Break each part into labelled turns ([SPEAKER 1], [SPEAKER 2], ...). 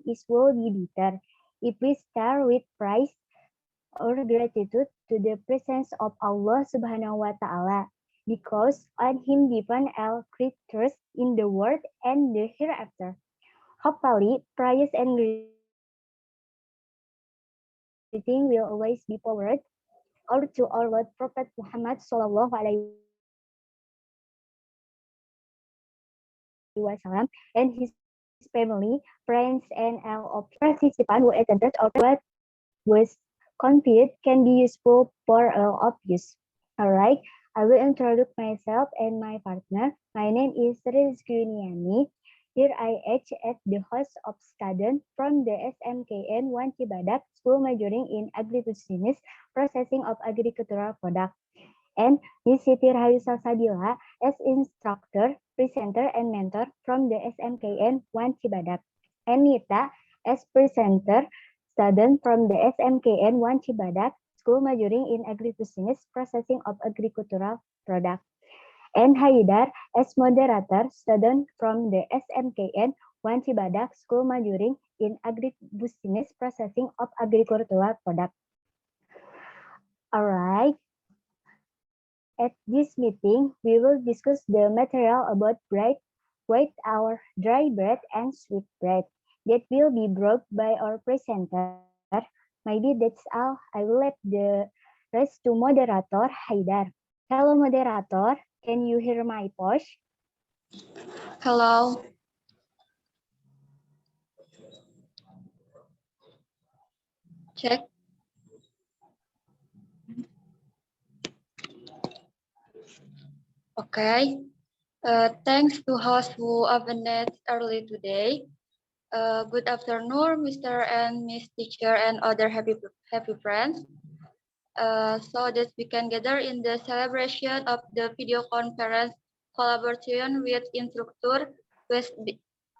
[SPEAKER 1] is will be better. If we start with praise or gratitude to the presence of Allah Subhanahu wa Ta'ala, because on Him depend all creatures in the world and the hereafter. Hopefully, praise and greeting will always be forwarded or to our Lord Prophet Muhammad Sallallahu Alaihi Wasallam and his family, friends, and all of participants who attended or what was conveyed can be useful for all of use. Alright, I will introduce myself and my partner. My name is Rizky Uniani. Here I act as the host of student from the SMKN 1 Cibadak School majoring in agribusiness processing of agricultural product. And Miss Siti Rahayu Salsabila as instructor, presenter, and mentor from the SMKN 1 Cibadak. And Nita as presenter, student from the SMKN 1 Cibadak, school majoring in agribusiness processing of agricultural product. And Haidar as moderator, student from the SMKN 1 Cibadak, school majoring in agribusiness processing of agricultural product. Alright, at this meeting, we will discuss the material about bread, white our dry bread and sweet bread that will be brought by our presenter. Maybe that's all. I will let the rest to moderator Haidar. Hello moderator, can you hear my voice?
[SPEAKER 2] Hello. Check. Okay. Thanks to host who attended early today. Good afternoon, Mr. and Miss Teacher and other happy friends. So that we can gather in the celebration of the video conference collaboration with instructor West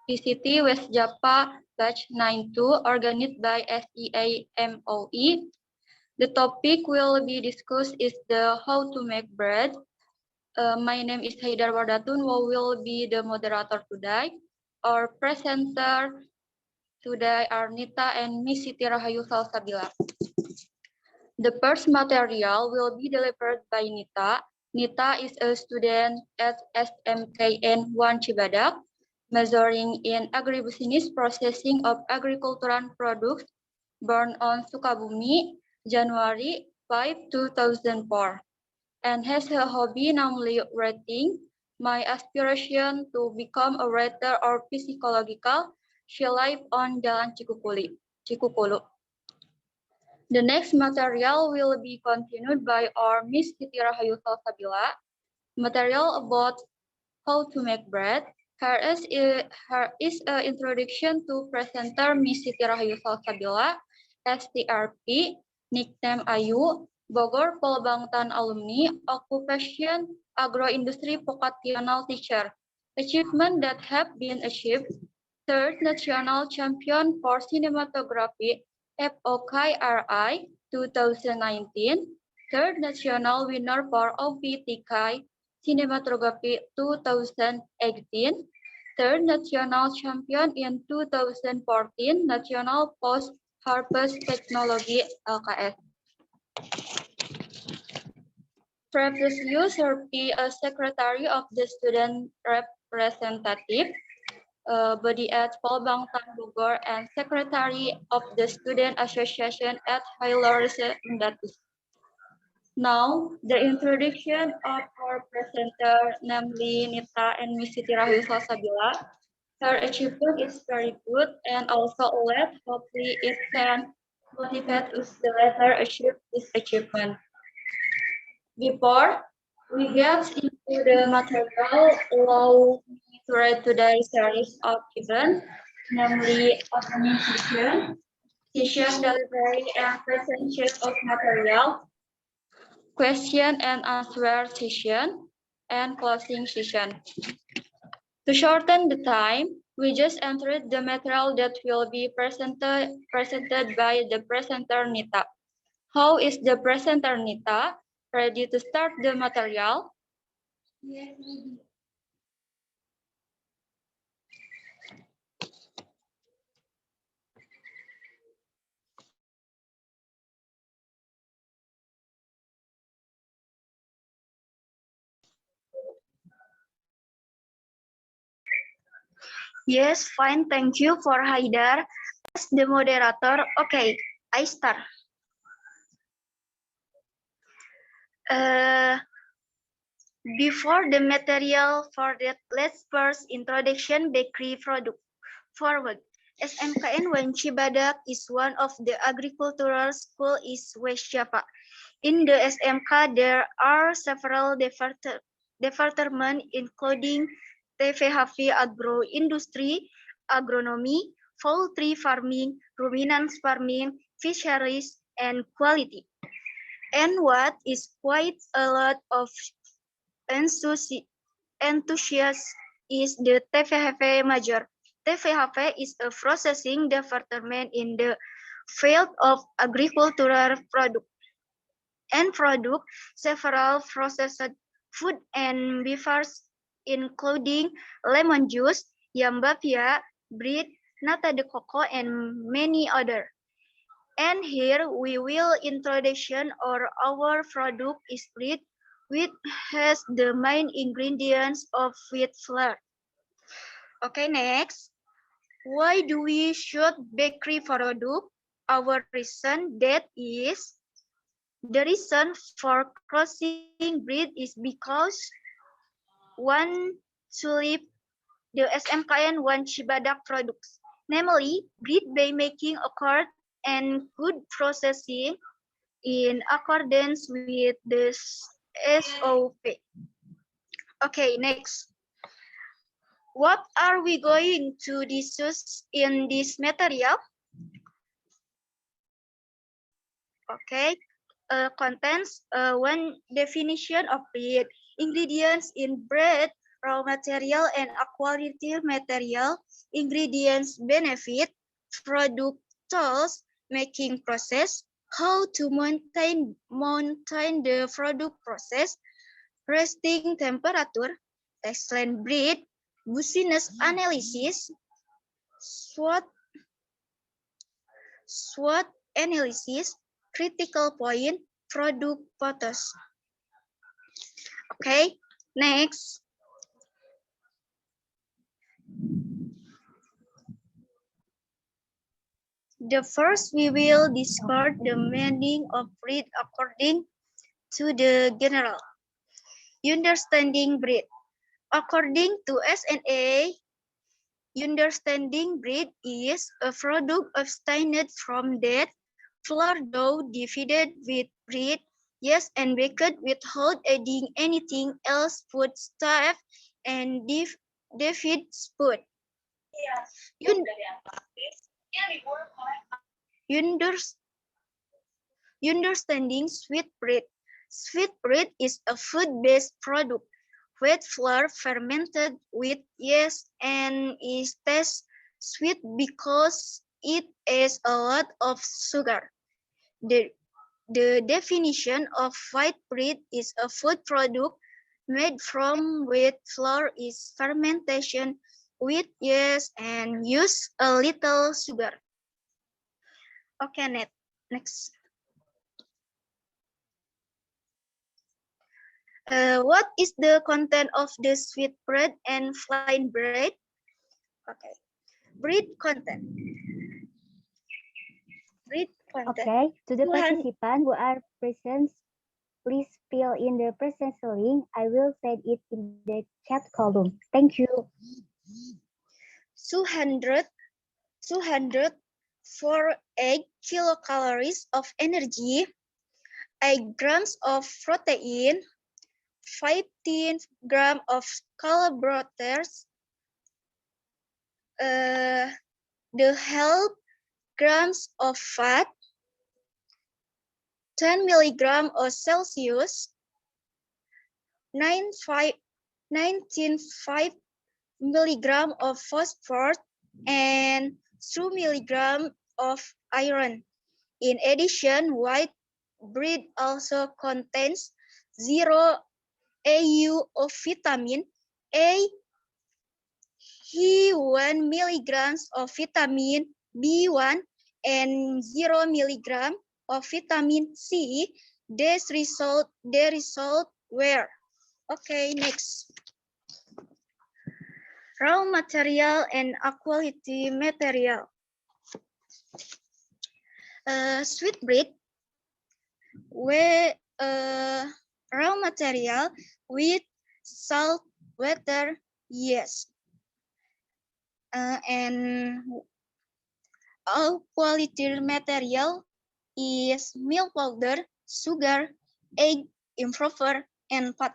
[SPEAKER 2] PCT West Java Batch 92 organized by SEAMOE. The topic will be discussed is the how to make bread. My name is Haidar Wardatun, who will be the moderator today. Our presenter today are Nita and Miss Siti Rahayu Salsabila. The first material will be delivered by Nita. Nita is a student at SMKN 1 Cibadak, majoring in agribusiness processing of agricultural products, born on Sukabumi, January 5, 2004, and has a hobby namely writing. My aspiration to become a writer or psychological. She live on Jalan Cikukulu. The next material will be continued by our Miss Siti Rahayu Salsabila. Material about how to make bread. Here is an introduction to presenter Miss Siti Rahayu Salsabila, STRP, nickname Ayu, Bogor Polbangtan alumni, occupation agroindustry vocational teacher. Achievement that have been achieved. Third national champion for cinematography FOKRI 2019, third national winner for OPTK Cinematography 2018, third national champion in 2014 National Post-Harvest Technology LKS. Previously served as secretary of the student representative body at Polbangtan Bogor and secretary of the student association at Hailor Seundatus. Now, the introduction of our presenter, namely Nita and Miss Siti Rahayu Salsabila. Her achievement is very good and also let hopefully it can motivate us to later achieve this achievement. Before we get into the material, allow me to read today's series of events, namely opening session delivery and presentation of material, question and answer session, and closing session. To shorten the time, we just entered the material that will be presented by the presenter Nita. How is the presenter Nita? Ready to start the material? Yes.
[SPEAKER 3] Yes, fine. Thank you for Haidar. As the moderator, okay, I start. Uh, Before the material for that, let's first introduction bakery product. Forward. SMKN Wanci Badak is one of the agricultural school in West Java. In the SMK, there are several departments including TVHV Agro-Industry, Agronomy, Poultry Farming, Ruminants Farming, Fisheries, and Quality. And what is quite a lot of enthusiasts is the TVHV major. TVHV is a processing department in the field of agricultural product several processed food and beverages, including lemon juice, yambapia, bread, nata de coco, and many other. And here we will introduction our product is bread, which has the main ingredients of wheat flour. Okay, next. Why do we shoot bakery product? Our reason that is the reason for crossing breed is because one tulip the SMKN one Cibadak products, namely breed by making accord and good processing in accordance with the SOP. Okay, next. What are we going to discuss in this material? Okay, contains one definition of bread, ingredients in bread, raw material and quality material, ingredients benefit, product tools, making process, how to maintain the product process, resting temperature, excellent breed, goosiness analysis, SWOT analysis, critical point, product photos. Okay, next. The first we will discuss the meaning of breed according to the general. Understanding breed. According to SNA, understanding breed is a product obtained from that flour dough divided with bread, yes, and baked without adding anything else, food stuff, and David spoon. Understanding sweet bread. Sweet bread is a food-based product. Wheat flour fermented with yeast and is tastes sweet because it has a lot of sugar. The definition of white bread is a food product made from wheat flour is fermentation with yeast and use a little sugar. Okay, next. What is the content of the sweet bread and fine bread? Okay, bread content. Bread content.
[SPEAKER 1] Okay, to the participants who are present, please fill in the presence link. I will send it in the chat column. Thank you.
[SPEAKER 3] 208 kilocalories of energy, 8 grams of protein, 15 grams of carbohydrates, the health grams of fat, 10 milligrams of Celsius, 19.5 milligrams of phosphorus, and 2 milligrams of iron. In addition, white bread also contains 0 AU of vitamin A, 1 milligrams of vitamin B1, and 0 milligram of vitamin C. The result were. Okay, next. raw material and quality material. Sweet bread, raw material with salt, water, yeast, and all quality material is milk powder, sugar, egg, improver, and fat.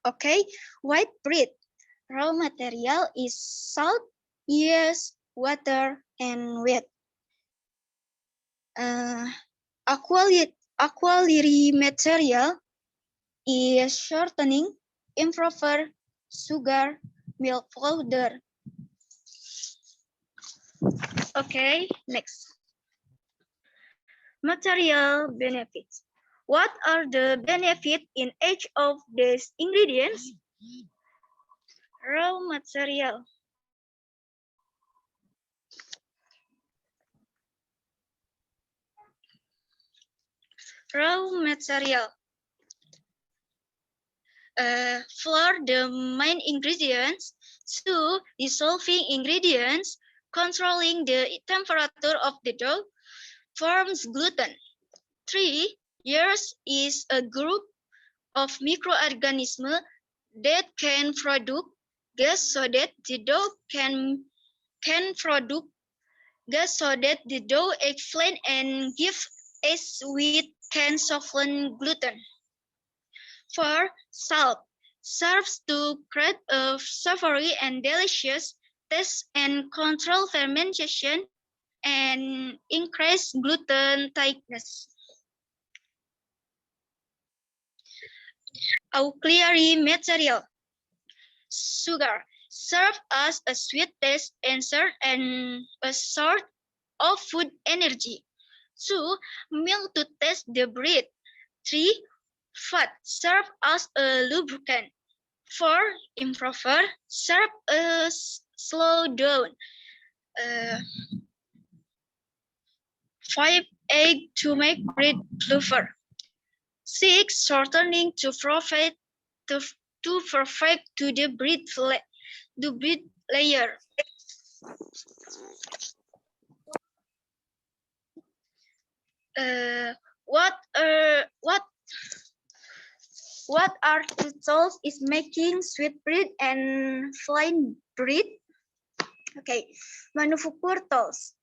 [SPEAKER 3] Okay, white bread. Raw material is salt, yeast, water, and wheat. Quality material is shortening, improver, sugar, milk powder. Okay, next. Material benefits. What are the benefits in each of these ingredients? Raw material. Raw material. Flour, the main ingredients. 2. Dissolving ingredients. Controlling the temperature of the dough. Forms gluten. 3. Yeast is a group of microorganisms that can produce gas so that the dough can produce gas so that the dough exflame and give as with can soften gluten. 4. Salt serves to create a savory and delicious taste and control fermentation and increase gluten tightness. Auxiliary material. Sugar serve as a sweet taste answer and a sort of food energy. 2. Milk to taste the bread. 3. Fat serve as a lubricant. 4. Improver serve as slow down. 5. Egg to make bread fluffer. 6. Shortening to provide to perfect to the bread layer. What are the tools is making sweet bread and fine bread? Okay, manufacture tools.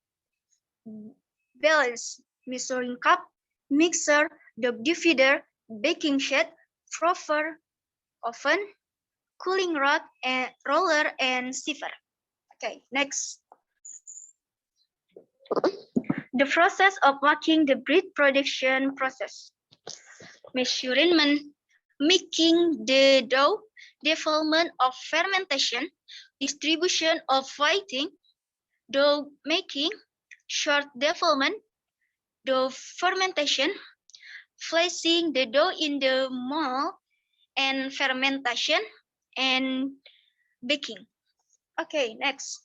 [SPEAKER 3] Balance, measuring cup, mixer, dough divider, baking sheet, frother, oven, cooling rod, and roller, and sieve. Okay, next. The process of making the bread production process. Measurement, making the dough, development of fermentation, distribution of whiting, dough making, short development, dough fermentation, placing the dough in the mold, and fermentation, and baking. Okay, next.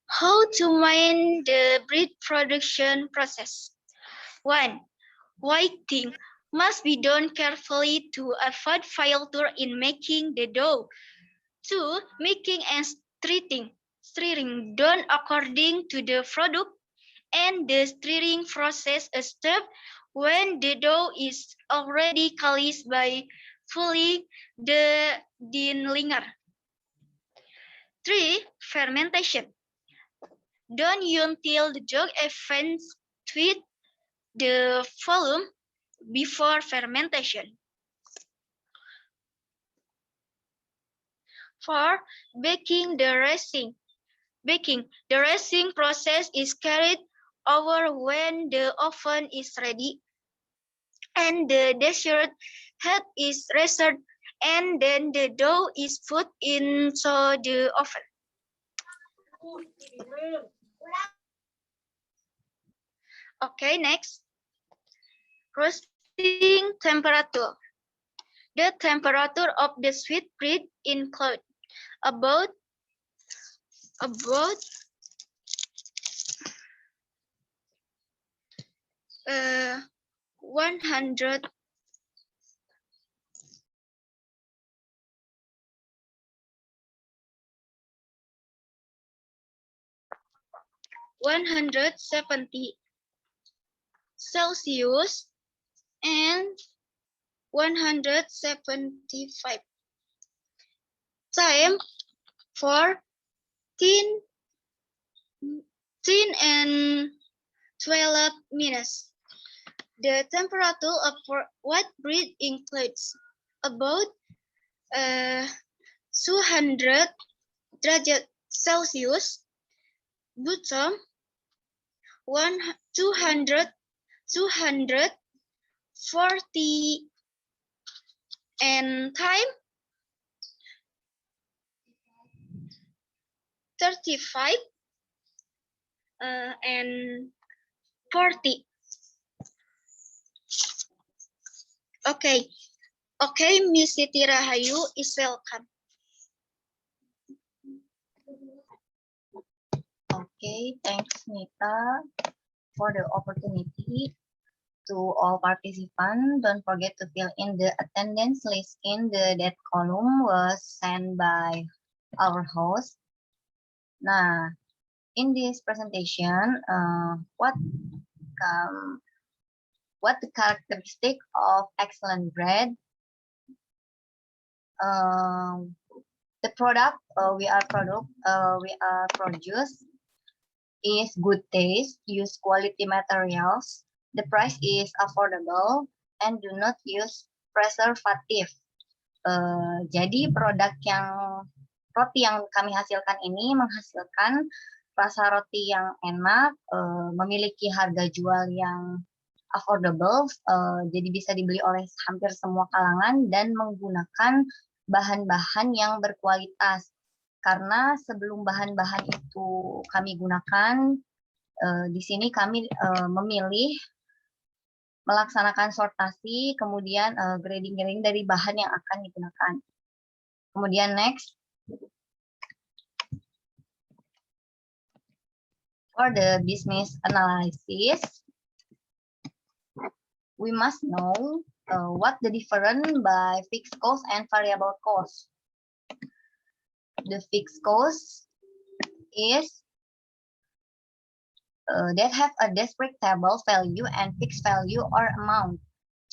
[SPEAKER 3] How to mind the bread production process? 1. Whiting must be done carefully to avoid failure in making the dough. 2. Making and stirring done according to the product, and the stirring process is stopped when the dough is already calised by fully the linger. 3. Fermentation. Done until the dough evens with the volume before fermentation. 4. Baking the raising. Baking. The raising process is carried over when the oven is ready and the desired heat is raised, and then the dough is put into the oven. Okay, next. Roasting temperature. The temperature of the sweet bread includes about 100 170 Celsius and 175. Time for 10 and 12 minutes. The temperature of white bread includes about 200 derajat Celsius, bottom 240, and time 35 and 40. Okay, Miss Siti Rahayu is welcome.
[SPEAKER 4] Okay, thanks Nita for the opportunity. To all participants, don't forget to fill in the attendance list in the that column was sent by our host. Nah, in this presentation, what the characteristic of excellent bread? The product we are produce is good taste, use quality materials, the price is affordable, and do not use preservative. Jadi roti yang kami hasilkan ini menghasilkan rasa roti yang enak, memiliki harga jual yang affordable, jadi bisa dibeli oleh hampir semua kalangan dan menggunakan bahan-bahan yang berkualitas. Karena sebelum bahan-bahan itu kami gunakan, di sini kami memilih melaksanakan sortasi, kemudian grading dari bahan yang akan digunakan. Kemudian next, for the business analysis, we must know what the difference by fixed cost and variable cost. The fixed cost is that have a descriptable value and fixed value or amount.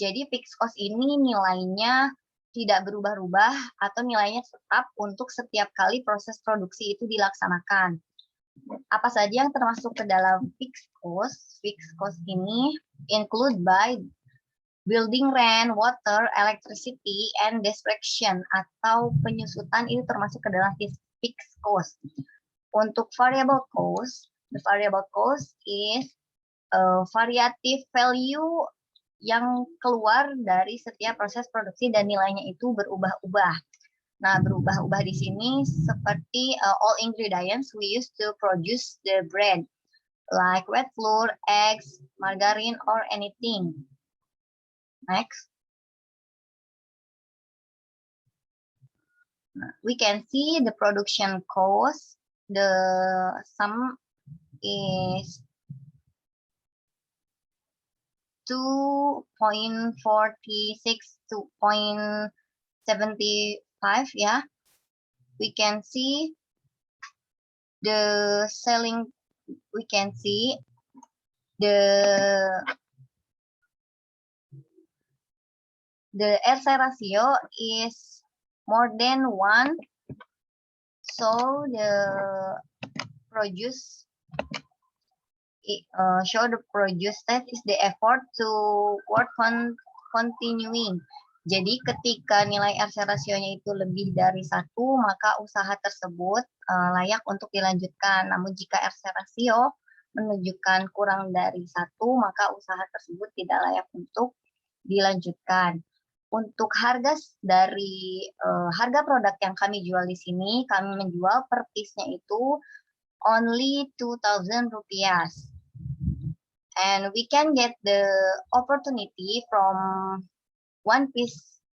[SPEAKER 4] Jadi fixed cost ini nilainya tidak berubah-ubah atau nilainya tetap untuk setiap kali proses produksi itu dilaksanakan. Apa saja yang termasuk ke dalam fixed cost? Fixed cost ini include by building rent, water, electricity, and destruction atau penyusutan itu termasuk ke dalam fixed cost. Untuk variable cost, the variable cost is variative value yang keluar dari setiap proses produksi dan nilainya itu berubah-ubah. Nah, berubah-ubah di sini seperti all ingredients we use to produce the bread, like wet flour, eggs, margarine, or anything. Next. We can see the production cost. The sum is 2.46 to 2.75, yeah. We can see the selling, we can see the RC ratio is more than 1, so the produce that is the effort to work on continuing. Jadi ketika nilai RC rasionya itu lebih dari 1, maka usaha tersebut layak untuk dilanjutkan. Namun jika RC rasio menunjukkan kurang dari 1, maka usaha tersebut tidak layak untuk dilanjutkan. Untuk harga harga produk yang kami jual di sini, kami menjual per piece-nya itu only 2,000 rupiah. And we can get the opportunity from one piece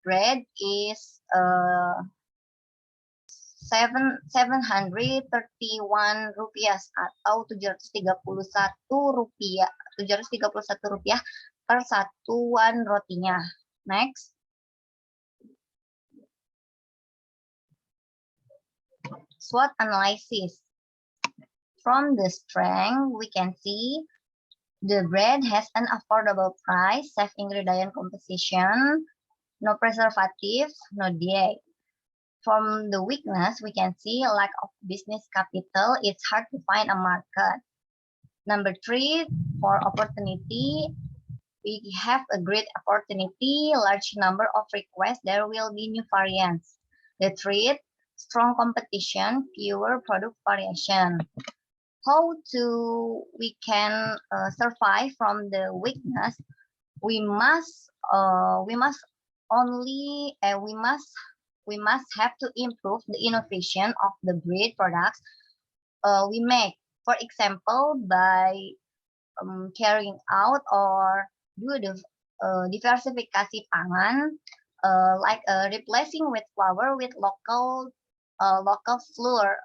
[SPEAKER 4] bread is 731 rupiah atau 731 rupiah per satuan rotinya. Next. SWOT analysis. from the strength, we can see the bread has an affordable price, safe ingredient composition, no preservatives, no dye. From the weakness, we can see lack of business capital. It's hard to find a market. Number 3, for opportunity, we have a great opportunity, large number of requests, there will be new variants. The threat, strong competition, fewer product variation. How we can survive from the weakness? We must have to improve the innovation of the bread products we make. For example, by carrying out or do the diversifikasi pangan, like replacing wheat flour with local flour.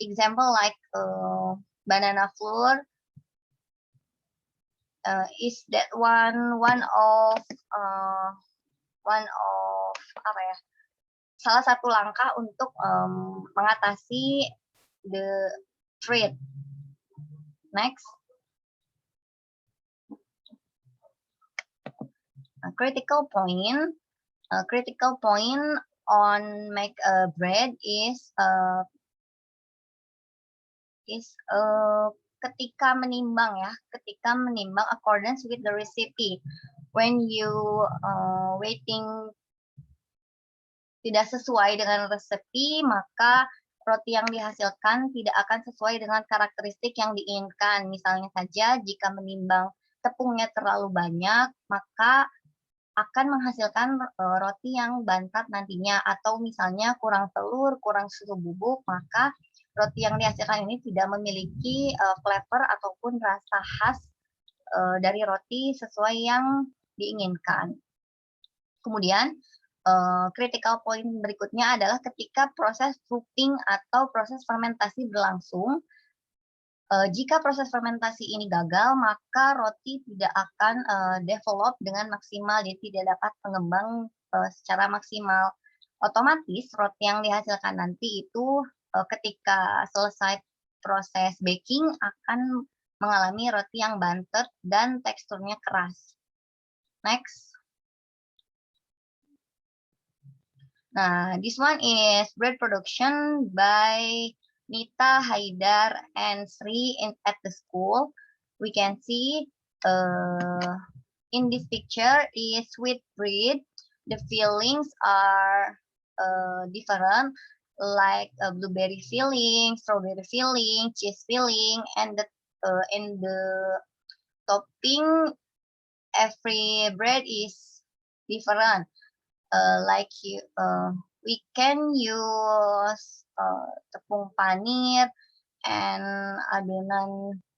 [SPEAKER 4] Example like banana flour is that one of apa ya? Salah satu langkah untuk mengatasi the threat. Next. A critical point on make a bread is ketika menimbang accordance with the recipe. When you waiting tidak sesuai dengan resepi, maka roti yang dihasilkan tidak akan sesuai dengan karakteristik yang diinginkan. Misalnya saja jika menimbang tepungnya terlalu banyak, maka akan menghasilkan roti yang bantat nantinya, atau misalnya kurang telur, kurang susu bubuk, maka roti yang dihasilkan ini tidak memiliki flavor ataupun rasa khas dari roti sesuai yang diinginkan. Kemudian critical point berikutnya adalah ketika proses proofing atau proses fermentasi berlangsung. Jika proses fermentasi ini gagal, maka roti tidak akan develop dengan maksimal, jadi tidak dapat mengembang secara maksimal. Otomatis roti yang dihasilkan nanti itu ketika selesai proses baking akan mengalami roti yang bantet dan teksturnya keras. Next. Nah, this one is bread production by Nita, Haidar, and Sri at the school. We can see in this picture is sweet bread. The fillings are different, like blueberry filling, strawberry filling, cheese filling, and the topping. Every bread is different. Like we can use tepung panir and adonan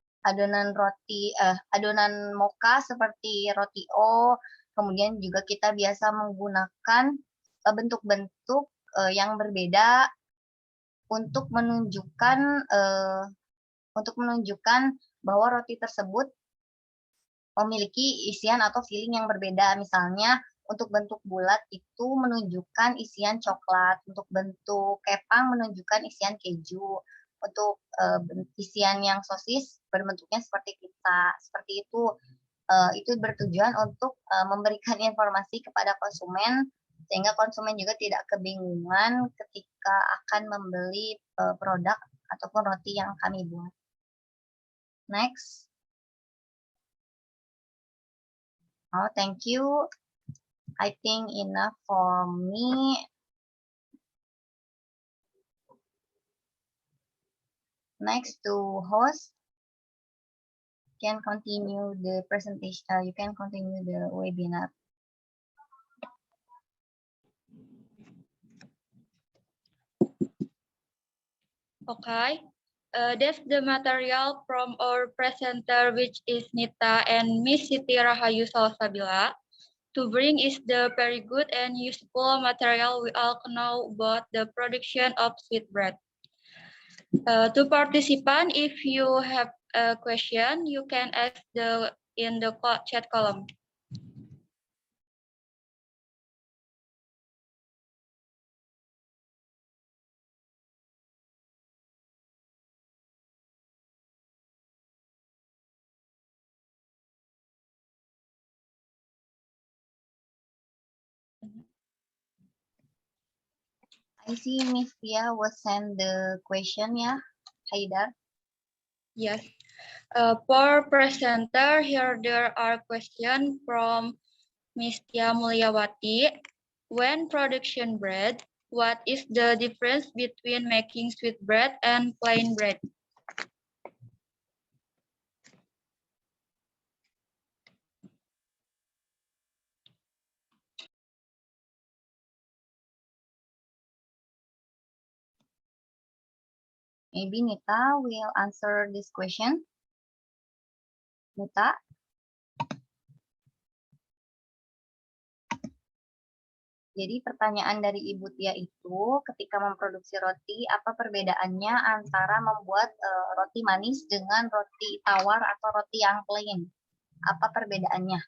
[SPEAKER 4] mocha seperti roti O. Kemudian juga kita biasa menggunakan bentuk-bentuk yang berbeda untuk menunjukkan bahwa roti tersebut memiliki isian atau filling yang berbeda. Misalnya untuk bentuk bulat itu menunjukkan isian coklat, untuk bentuk kepang menunjukkan isian keju, untuk isian yang sosis berbentuknya seperti pizza. Seperti itu. Itu bertujuan untuk memberikan informasi kepada konsumen, sehingga konsumen juga tidak kebingungan ketika akan membeli produk ataupun roti yang kami buat. Next. Oh, thank you. I think enough for me. Next to host, can continue the presentation. You can continue the webinar.
[SPEAKER 2] Okay. That's the material from our presenter, which is Nita and Miss Siti Rahayu Salsabila. To bring is the very good and useful material we all know about the production of sweet bread. To participant, if you have a question, you can ask in the chat column.
[SPEAKER 4] I see Miss Tia was send the question ya, Haidar.
[SPEAKER 2] Yes. For presenter, here there are questions from Ms. Tia Mulyawati. When production bread, what is the difference between making sweet bread and plain bread?
[SPEAKER 4] Maybe Nita will answer this question. Nita? Jadi pertanyaan dari Ibu Tia itu, ketika memproduksi roti, apa perbedaannya antara membuat roti manis dengan roti tawar atau roti yang plain? Apa perbedaannya?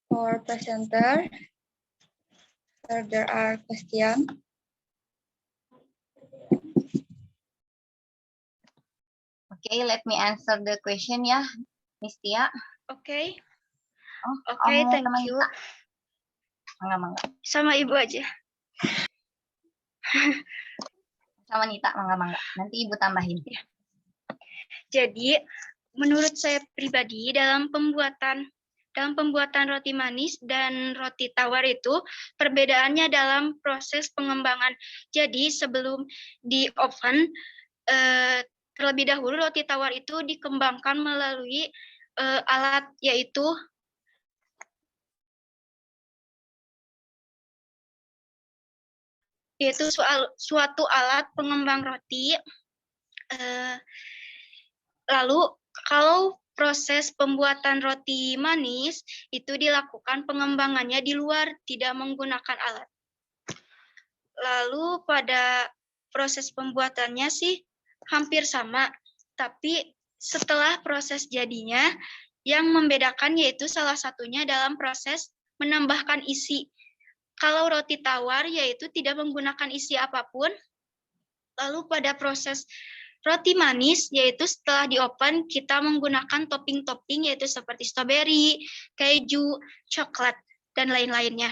[SPEAKER 2] For presenter, here there are questions.
[SPEAKER 4] Okay, let me answer the question ya, Miss Tia.
[SPEAKER 3] Oke,
[SPEAKER 4] Oh,
[SPEAKER 3] oke,
[SPEAKER 4] mau
[SPEAKER 3] thank
[SPEAKER 4] sama
[SPEAKER 3] you.
[SPEAKER 4] Nita? Mangga.
[SPEAKER 3] Sama Ibu aja.
[SPEAKER 4] Sama Nita, mangga. Nanti Ibu tambahin.
[SPEAKER 3] Jadi, menurut saya pribadi dalam pembuatan roti manis dan roti tawar itu perbedaannya dalam proses pengembangan. Jadi sebelum di oven terlebih dahulu roti tawar itu dikembangkan melalui alat yaitu suatu alat pengembang roti. Lalu kalau proses pembuatan roti manis itu dilakukan pengembangannya di luar, tidak menggunakan alat. Lalu pada proses pembuatannya sih hampir sama, tapi setelah proses jadinya yang membedakan yaitu salah satunya dalam proses menambahkan isi. Kalau roti tawar yaitu tidak menggunakan isi apapun. Lalu pada proses roti manis, yaitu setelah di oven, kita menggunakan topping-topping, yaitu seperti strawberry, keju, coklat, dan lain-lainnya.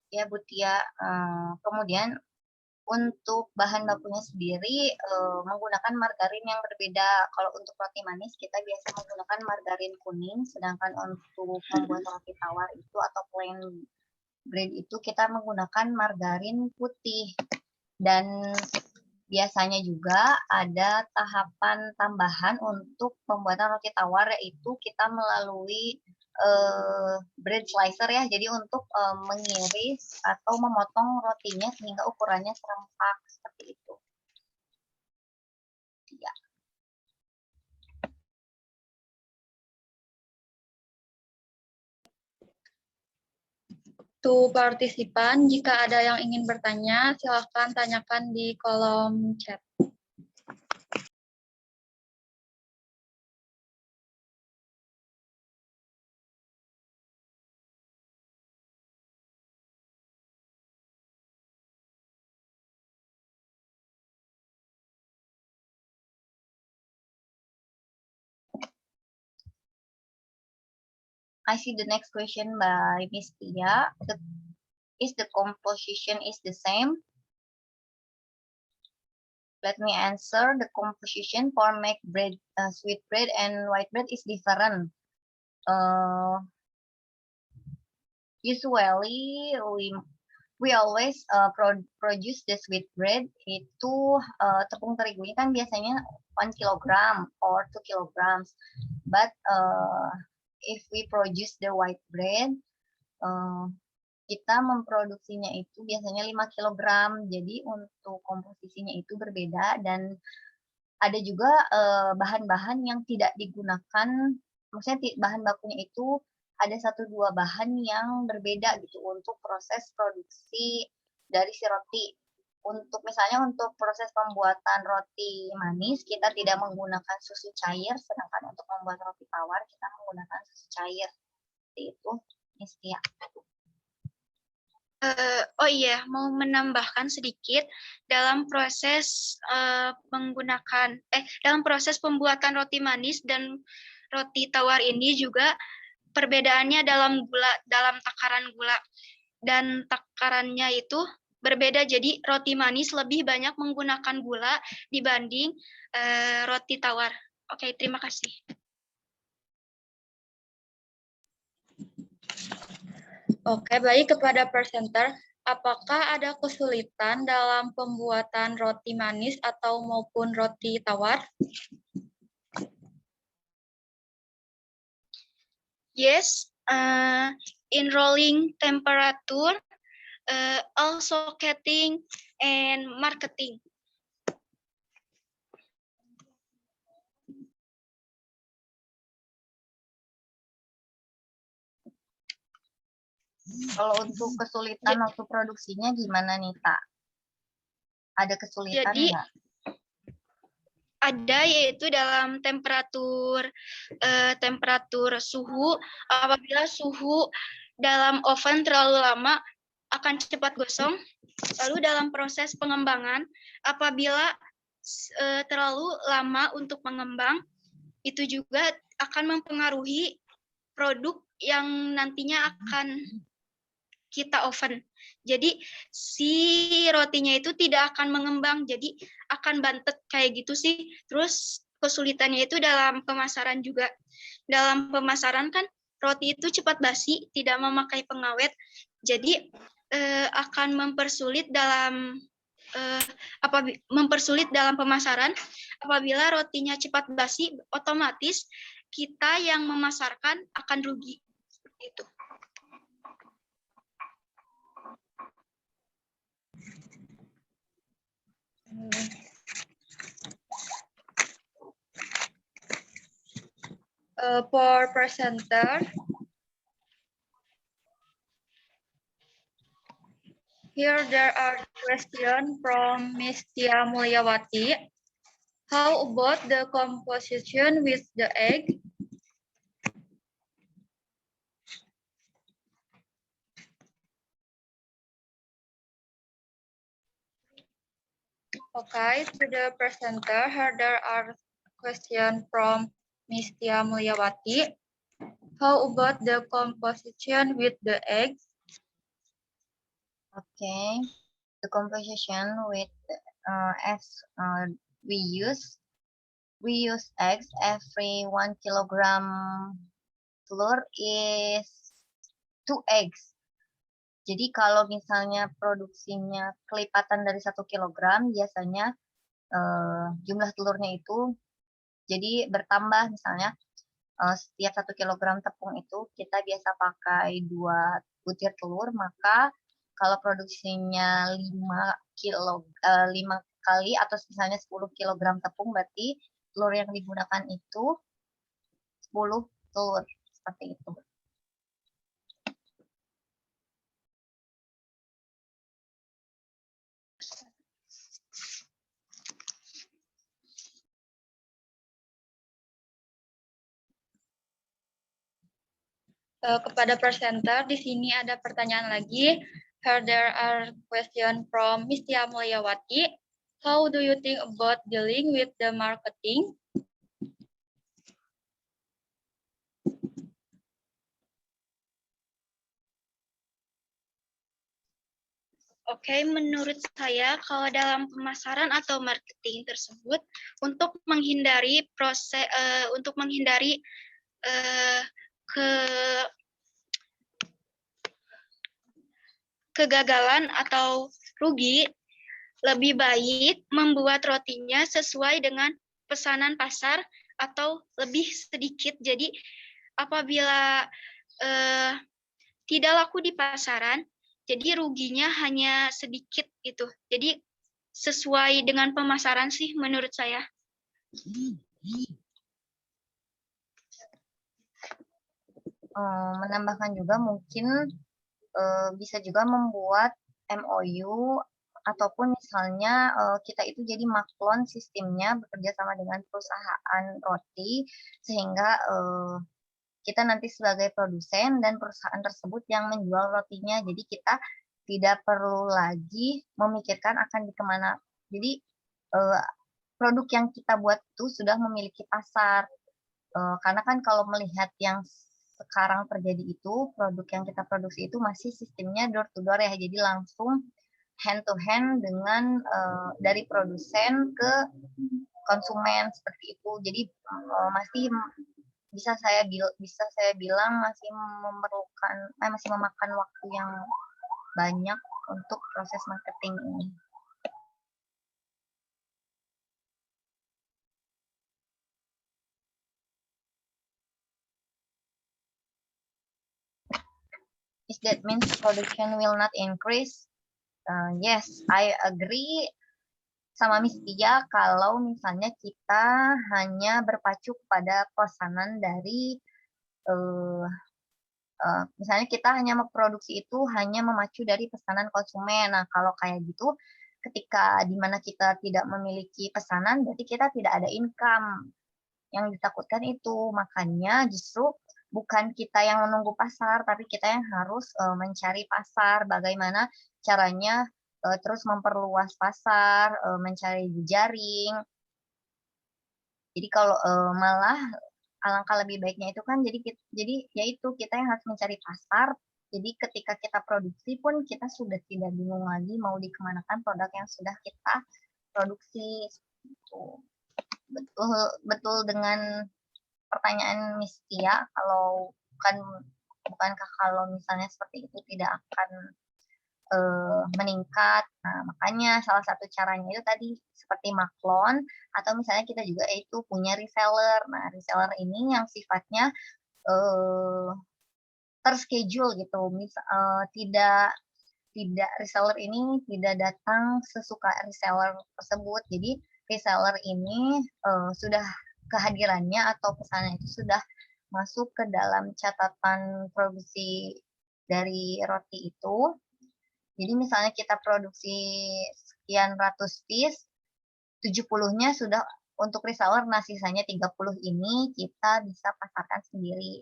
[SPEAKER 4] Ya, Bu Tia. Kemudian untuk bahan bakunya sendiri menggunakan margarin yang berbeda. Kalau untuk roti manis kita biasa menggunakan margarin kuning, sedangkan untuk membuat roti tawar itu atau plain bread itu kita menggunakan margarin putih. Dan biasanya juga ada tahapan tambahan untuk pembuatan roti tawar, yaitu kita melalui bread slicer ya, jadi untuk mengiris atau memotong rotinya sehingga ukurannya serempak seperti itu. Ya.
[SPEAKER 2] To partisipan, jika ada yang ingin bertanya, silakan tanyakan di kolom chat.
[SPEAKER 4] I see the next question by Miss Tia. Is the composition is the same? Let me answer. The composition for make bread, sweet bread and white bread is different. Usually we always produce the sweet bread itu tepung terigunya kan biasanya 1 kilogram or 2 kilograms. But if we produce the white bread, kita memproduksinya itu biasanya 5 kilogram. Jadi untuk komposisinya itu berbeda dan ada juga bahan-bahan yang tidak digunakan, maksudnya bahan bakunya itu ada 1-2 bahan yang berbeda gitu untuk proses produksi dari si roti. untuk misalnya untuk proses pembuatan roti manis kita tidak menggunakan susu cair, sedangkan untuk membuat roti tawar kita menggunakan susu cair. Seperti itu, Miss Tia.
[SPEAKER 3] Oh iya, mau menambahkan sedikit dalam proses dalam proses pembuatan roti manis dan roti tawar ini juga perbedaannya dalam takaran gula dan takarannya itu berbeda. Jadi roti manis lebih banyak menggunakan gula dibanding roti tawar. Oke, terima kasih.
[SPEAKER 2] Oke, baik kepada presenter. Apakah ada kesulitan dalam pembuatan roti manis atau maupun roti tawar?
[SPEAKER 3] Yes, in rolling temperature, also cutting and marketing.
[SPEAKER 4] Kalau untuk kesulitan waktu produksinya gimana nih, Tak? Ada kesulitan
[SPEAKER 3] Jadi,
[SPEAKER 4] nggak?
[SPEAKER 3] ada, yaitu dalam temperatur suhu. Apabila suhu dalam oven terlalu lama akan cepat gosong. Lalu dalam proses pengembangan, apabila terlalu lama untuk mengembang, itu juga akan mempengaruhi produk yang nantinya akan kita oven. Jadi si rotinya itu tidak akan mengembang, jadi akan bantet kayak gitu sih. Terus kesulitannya itu dalam pemasaran juga. Dalam pemasaran kan roti itu cepat basi, tidak memakai pengawet. Jadi akan mempersulit dalam pemasaran. Apabila rotinya cepat basi, otomatis kita yang memasarkan akan rugi. Seperti itu.
[SPEAKER 2] For presenter, here there are questions from Ms. Tia Mulyawati. How about the composition with the egg? Okay, to the presenter, here there are questions from Ms. Tia Mulyawati. How about the composition with the eggs?
[SPEAKER 4] Okay, the composition with as we use eggs. Every 1 kilogram telur is 2 eggs. Jadi kalau misalnya produksinya kelipatan dari 1 kilogram, biasanya jumlah telurnya itu jadi bertambah. Misalnya setiap 1 kilogram tepung itu kita biasa pakai 2 butir telur, maka kalau produksinya 5 kali atau misalnya 10 kilogram tepung, berarti telur yang digunakan itu 10 telur, seperti itu.
[SPEAKER 2] Kepada presenter, di sini ada pertanyaan lagi. Here there are questions from Ms. Tia Mulyawati. How do you think about dealing with the marketing?
[SPEAKER 3] Oke, menurut saya kalau dalam pemasaran atau marketing tersebut untuk menghindari kegagalan atau rugi, lebih baik membuat rotinya sesuai dengan pesanan pasar atau lebih sedikit. Jadi apabila tidak laku di pasaran, jadi ruginya hanya sedikit gitu. Jadi sesuai dengan pemasaran sih menurut saya.
[SPEAKER 4] Menambahkan juga mungkin bisa juga membuat MOU ataupun misalnya kita itu jadi maklon sistemnya bekerja sama dengan perusahaan roti sehingga kita nanti sebagai produsen dan perusahaan tersebut yang menjual rotinya. Jadi kita tidak perlu lagi memikirkan akan kemana. Jadi produk yang kita buat itu sudah memiliki pasar. Karena kan kalau melihat yang sekarang terjadi itu, produk yang kita produksi itu masih sistemnya door to door ya, jadi langsung hand to hand dengan dari produsen ke konsumen seperti itu. Jadi masih bisa saya bilang masih masih memakan waktu yang banyak untuk proses marketing ini. Is that means production will not increase? Yes, I agree sama Miss Tia kalau misalnya kita hanya berpacu pada pesanan dari misalnya kita hanya memproduksi itu hanya memacu dari pesanan konsumen. Nah, kalau kayak gitu, ketika di mana kita tidak memiliki pesanan, berarti kita tidak ada income. Yang ditakutkan itu, makanya justru bukan kita yang menunggu pasar, tapi kita yang harus mencari pasar. Bagaimana caranya terus memperluas pasar, mencari jejaring. Jadi kalau malah alangkah lebih baiknya itu kan jadi yaitu kita yang harus mencari pasar. Jadi ketika kita produksi pun kita sudah tidak bingung lagi mau dikemanakan produk yang sudah kita produksi. Betul dengan pertanyaan Miss Tia, kalau bukankah kalau misalnya seperti itu tidak akan meningkat. Nah, makanya salah satu caranya itu tadi seperti maklon atau misalnya kita juga itu punya reseller. Nah, reseller ini yang sifatnya terschedule gitu. Tidak reseller ini tidak datang sesuka reseller tersebut. Jadi reseller ini sudah kehadirannya atau pesannya itu sudah masuk ke dalam catatan produksi dari roti itu. Jadi misalnya kita produksi sekian ratus piece, 70-nya sudah untuk reseller, nah sisanya 30 ini kita bisa pasarkan sendiri.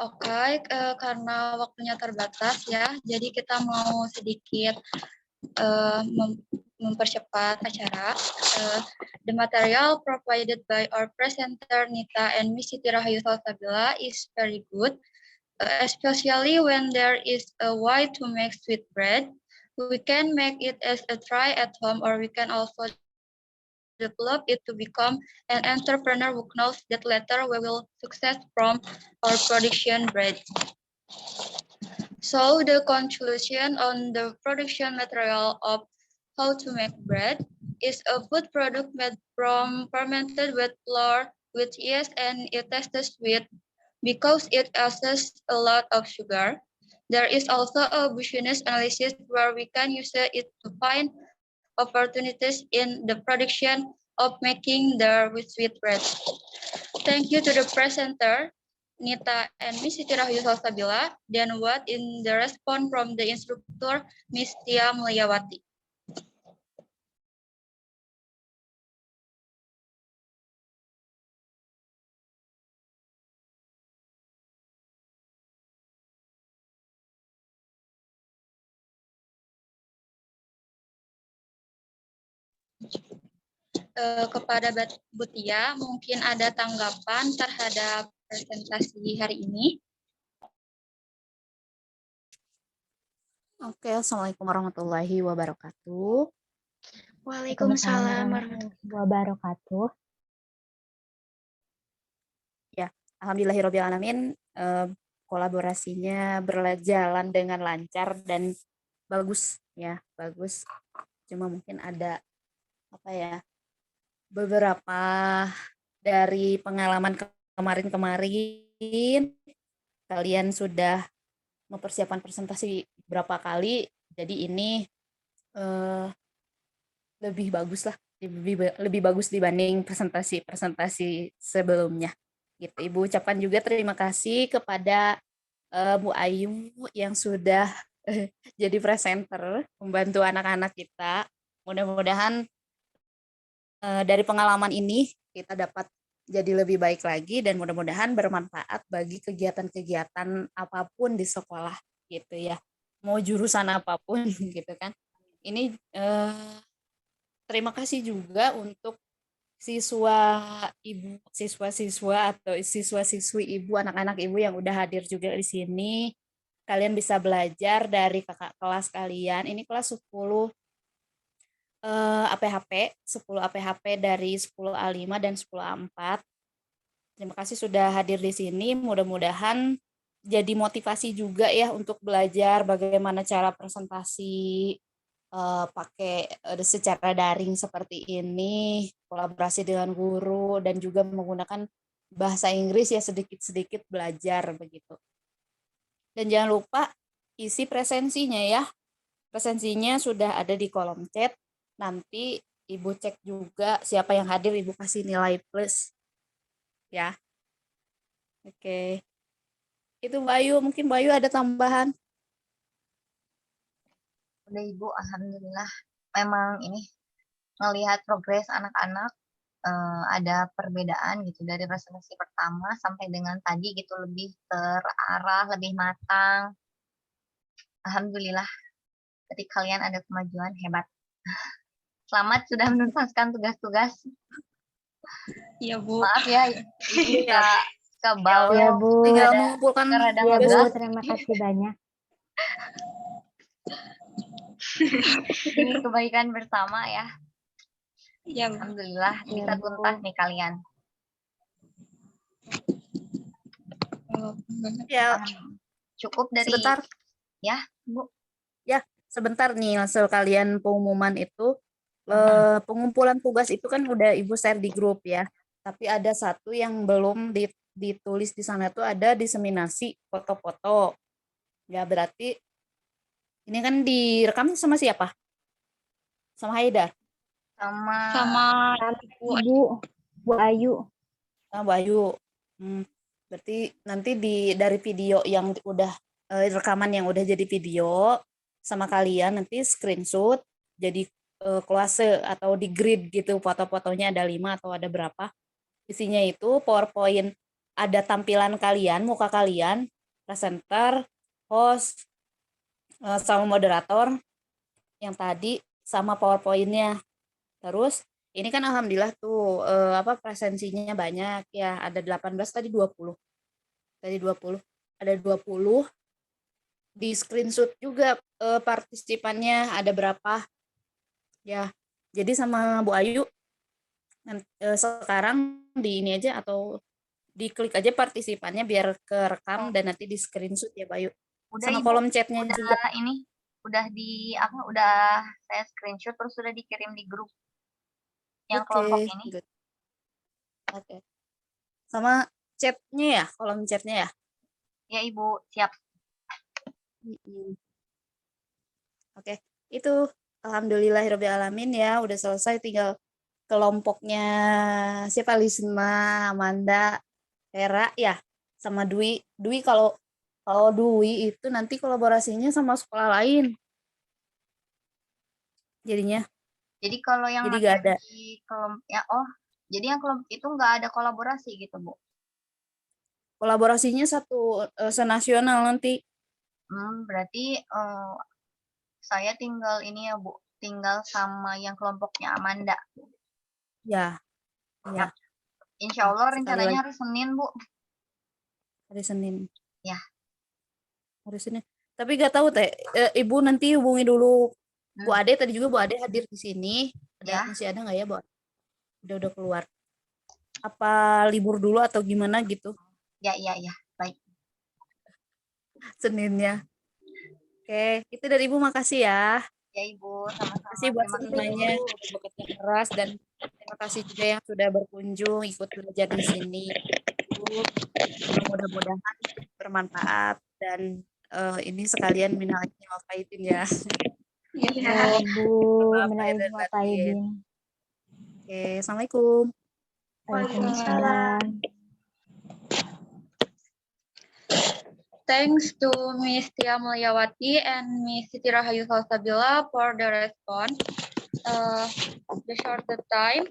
[SPEAKER 2] Oke, karena waktunya terbatas ya, jadi kita mau sedikit mempercepat acara. The material provided by our presenter Nita and Miss Siti Rahayu Salsabila is very good, especially when there is a way to make sweet bread. We can make it as a try at home, or we can also develop it to become an entrepreneur who knows that later we will success from our production bread. So the conclusion on the production material of how to make bread is a food product made from fermented wheat flour with yeast, and it tastes sweet because it uses a lot of sugar. There is also a business analysis where we can use it to find opportunities in the production of making the sweet bread. Thank you to the presenter, Nita and Miss Siti Rahayu Salsabila. Then what in the response from the instructor, Miss Tia Mulyawati. Kepada Bu Tia, mungkin ada tanggapan terhadap presentasi hari ini?
[SPEAKER 5] Oke, Assalamualaikum warahmatullahi wabarakatuh.
[SPEAKER 3] Waalaikumsalam warahmatullahi
[SPEAKER 1] wabarakatuh.
[SPEAKER 5] Ya, alhamdulillahirobbilalamin, kolaborasinya berjalan dengan lancar dan bagus ya, bagus. Cuma mungkin ada beberapa dari pengalaman kemarin kalian sudah mempersiapkan presentasi berapa kali, jadi ini lebih bagus lah, lebih bagus dibanding presentasi sebelumnya gitu. Ibu ucapkan juga terima kasih kepada Bu Ayu yang sudah jadi presenter membantu anak-anak kita. Mudah-mudahan dari pengalaman ini kita dapat jadi lebih baik lagi dan mudah-mudahan bermanfaat bagi kegiatan-kegiatan apapun di sekolah gitu ya. Mau jurusan apapun gitu kan. Ini terima kasih juga untuk siswa-siswa atau siswa-siswi ibu, anak-anak ibu yang udah hadir juga di sini. Kalian bisa belajar dari kakak kelas kalian. Ini kelas 10 APHP, 10 APHP dari 10 A5 dan 10 A4. Terima kasih sudah hadir di sini. Mudah-mudahan jadi motivasi juga ya untuk belajar bagaimana cara presentasi pakai secara daring seperti ini, kolaborasi dengan guru dan juga menggunakan bahasa Inggris ya sedikit-sedikit belajar begitu. Dan jangan lupa isi presensinya ya. Presensinya sudah ada di kolom chat. Nanti Ibu cek juga siapa yang hadir, Ibu kasih nilai plus. Ya. Oke. Itu Bayu, mungkin Bayu ada tambahan.
[SPEAKER 4] Udah Ibu, alhamdulillah. Memang ini ngelihat progres anak-anak ada perbedaan gitu dari presentasi pertama sampai dengan tadi gitu lebih terarah, lebih matang. Alhamdulillah, ketika kalian ada kemajuan hebat. Selamat sudah menuntaskan tugas-tugas.
[SPEAKER 2] Iya, Bu.
[SPEAKER 4] Maaf ya, Ibu suka bawel.
[SPEAKER 1] Ya, Bu.
[SPEAKER 5] Tinggal
[SPEAKER 4] Ada
[SPEAKER 5] mengumpulkan
[SPEAKER 4] rada
[SPEAKER 1] Ya, Bu,
[SPEAKER 4] ngegas.
[SPEAKER 1] terima kasih banyak.
[SPEAKER 4] Ini kebaikan bersama ya.
[SPEAKER 2] Iya, Bu.
[SPEAKER 4] Alhamdulillah
[SPEAKER 1] Ya,
[SPEAKER 4] bisa
[SPEAKER 1] Bu.
[SPEAKER 4] tuntas nih kalian.
[SPEAKER 5] ya
[SPEAKER 4] Cukup dari
[SPEAKER 5] sebentar.
[SPEAKER 4] ya, Bu.
[SPEAKER 5] Sebentar nih hasil kalian pengumuman itu. Pengumpulan tugas itu kan udah Ibu share di grup ya. Tapi ada satu yang belum ditulis di sana tuh ada diseminasi foto-foto. Ya berarti ini kan direkam sama siapa? Sama Haidar?
[SPEAKER 4] Sama
[SPEAKER 2] Sama
[SPEAKER 1] Ibu, Bu Ayu.
[SPEAKER 5] Sama Bayu. Berarti nanti dari video yang udah rekaman yang udah jadi video sama kalian nanti screenshot jadi kolase atau di grid gitu foto-fotonya ada 5 atau ada berapa. Isinya itu PowerPoint, ada tampilan kalian, muka kalian, presenter, host, sama moderator yang tadi sama PowerPoint-nya. Terus ini kan alhamdulillah tuh presensinya banyak ya, ada 18 tadi 20. Tadi 20. Ada 20 di screenshot juga partisipannya ada berapa. Ya. Jadi sama Bu Ayu sekarang di ini aja atau diklik aja partisipannya biar kerekam dan nanti di screenshot ya Bayu.
[SPEAKER 4] udah
[SPEAKER 5] Sama
[SPEAKER 4] Ibu,
[SPEAKER 5] kolom chatnya
[SPEAKER 4] udah
[SPEAKER 5] juga.
[SPEAKER 4] ini udah udah saya screenshot terus sudah dikirim di grup yang kelompok ini.
[SPEAKER 5] Good. Oke. Sama chatnya ya, kolom chatnya ya.
[SPEAKER 4] Ya Ibu, siap.
[SPEAKER 5] Oke, itu alhamdulillahirobbilalamin ya udah selesai, tinggal kelompoknya siapa, Lisma, Amanda, Vera ya, sama Dwi. Kalau Dwi itu nanti kolaborasinya sama sekolah lain. Jadinya.
[SPEAKER 4] Jadi kalau yang
[SPEAKER 5] Jadi nggak ada.
[SPEAKER 4] di kelompok ya jadi yang kelompok itu nggak ada kolaborasi gitu Bu.
[SPEAKER 5] Kolaborasinya satu senasional nanti.
[SPEAKER 4] Berarti saya tinggal ini ya Bu, tinggal sama yang kelompoknya Amanda.
[SPEAKER 5] Ya. Ya.
[SPEAKER 4] Insya Allah rencananya hari Senin Bu.
[SPEAKER 5] Hari Senin.
[SPEAKER 4] Ya.
[SPEAKER 5] Hari Senin. Tapi nggak tahu Teh, Ibu nanti hubungi dulu Bu Ade, tadi juga Bu Ade hadir di sini.
[SPEAKER 4] Ya.
[SPEAKER 5] Masih ada nggak ya Bu? Udah keluar. Apa libur dulu atau gimana gitu?
[SPEAKER 4] Ya, baik.
[SPEAKER 5] Seninnya. Oke, itu dari Ibu, makasih ya.
[SPEAKER 4] Ya Ibu, sama-sama.
[SPEAKER 5] Terima kasih buat semuanya udah bekerja keras dan terima kasih juga yang sudah berkunjung ikut belajar di sini. Mudah-mudahan bermanfaat dan ini sekalian minal aidin wal faizin ya.
[SPEAKER 1] Ya, Bu, minal aidin wal faizin.
[SPEAKER 5] Oke, assalamualaikum.
[SPEAKER 1] Waalaikumsalam.
[SPEAKER 2] Thanks to Ms. Tia Mulyawati and Ms. Siti Rahayu Salsabila for the response. The shorter time.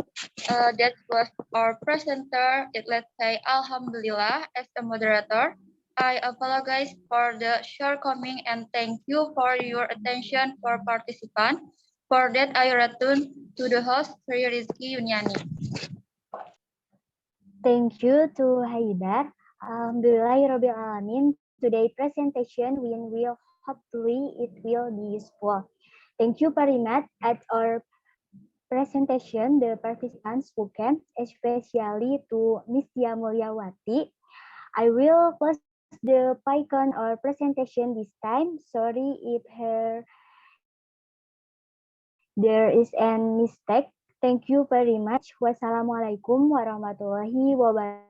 [SPEAKER 2] That was our presenter. Let's say Alhamdulillah as a moderator. I apologize for the shortcoming and thank you for your attention for participants. For that, I return to the host, Sri Rizky Yuniani.
[SPEAKER 1] Thank you to Haidar. Alhamdulillahirabbil alamin. Today presentation will hopefully it will be useful. Thank you very much. At our presentation, the participants who came, especially to Ms. Tia Mulyawati. I will close the PyCon or presentation this time. Sorry if there is a mistake. Thank you very much. Wassalamualaikum warahmatullahi wabarakatuh.